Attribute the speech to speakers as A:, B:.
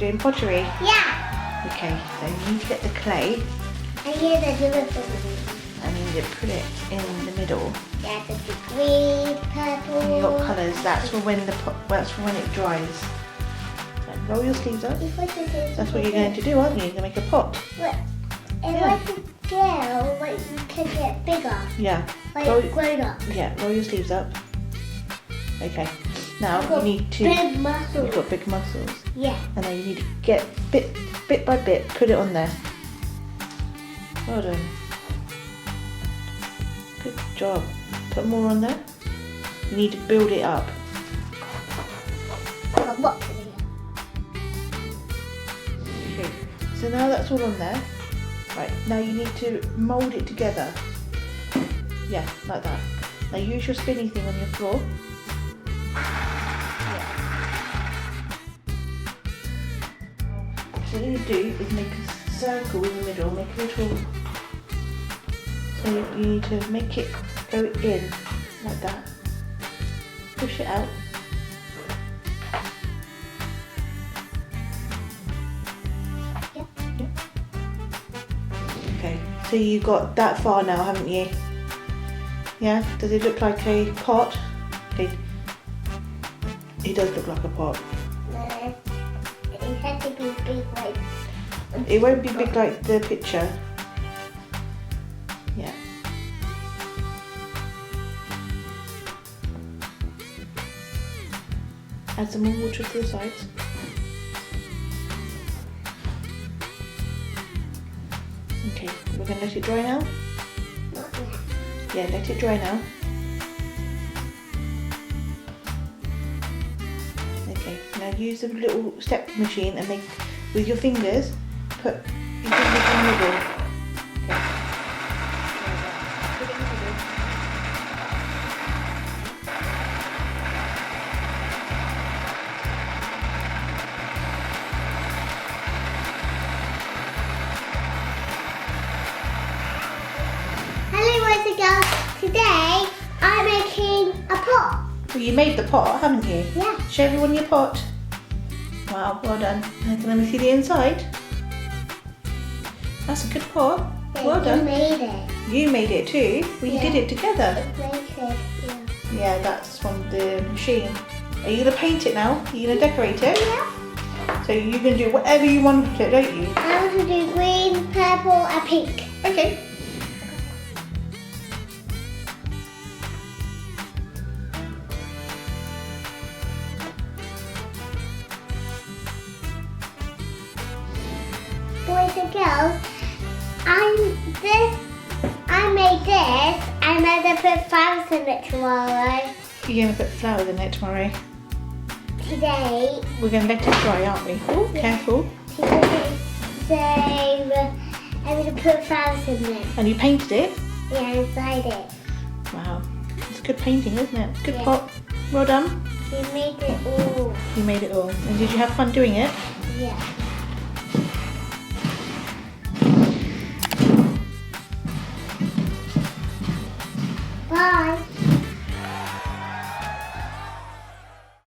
A: doing pottery?
B: Yeah.
A: Okay, so you need to get the clay
B: And here's a different one.
A: and you need to put it in the middle.
B: Yeah, the green, purple.
A: And you got colours. That's for when it dries. So roll your sleeves up. That's what you're going to do, aren't you? You're going to make a pot.
B: Look, if
A: Yeah.
B: I could go, like, you can get bigger.
A: Yeah.
B: Like, grown up.
A: Yeah, roll your sleeves up. Okay. Now
B: I've got
A: you need to.
B: big muscles.
A: You've got big muscles.
B: Yeah.
A: And now you need to get bit by bit, put it on there. Well done. Good job. Put more on there. You need to build it up.
B: I've got boxes here.
A: Okay. So now that's all on there. Right. Now you need to mould it together. Yeah, like that. Now use your spinny thing on your floor. So what you do is make a circle in the middle, make a little, so you need to make it go in like that, push it out,
B: Yep.
A: Okay, so you got that far now, haven't you? Yeah, does it look like a pot? Okay, it does look like a pot.
B: No, it had to be big, like.
A: It won't be big like the picture. Yeah. Add some more water to the sides. Okay, we're going to let it dry now.
B: Not yet.
A: Yeah, let it dry now. Okay, now use the little step machine and make, with your fingers, put your fingers in the middle. Okay. Put it in the middle.
B: Hello, boys and girls. Today, I'm making a pot.
A: Well, you made the pot, haven't you?
B: Yeah.
A: Show everyone your pot. Wow, well done. Now can let me see the inside. That's a good pot. Well
B: You
A: done.
B: made it.
A: You made it too. We
B: Yeah.
A: did it together.
B: Yeah.
A: Yeah, that's from the machine. Are you going to paint it now? Are you going to decorate it?
B: Yeah.
A: So you can do whatever you want with it, don't you?
B: I want to do green, purple, and pink.
A: Okay.
B: Boys and girls, I made this, and I'm going to put flowers in it tomorrow.
A: You're going to put flowers in it tomorrow.
B: Today,
A: We're going to let it dry, aren't we? Oh, careful.
B: so I'm going to put flowers in it.
A: And you painted it?
B: Yeah, inside it.
A: Wow. It's good painting, isn't it? Good
B: Yeah.
A: pot. Well done.
B: We made it all.
A: You made it all. And did you have fun doing it?
B: Yeah.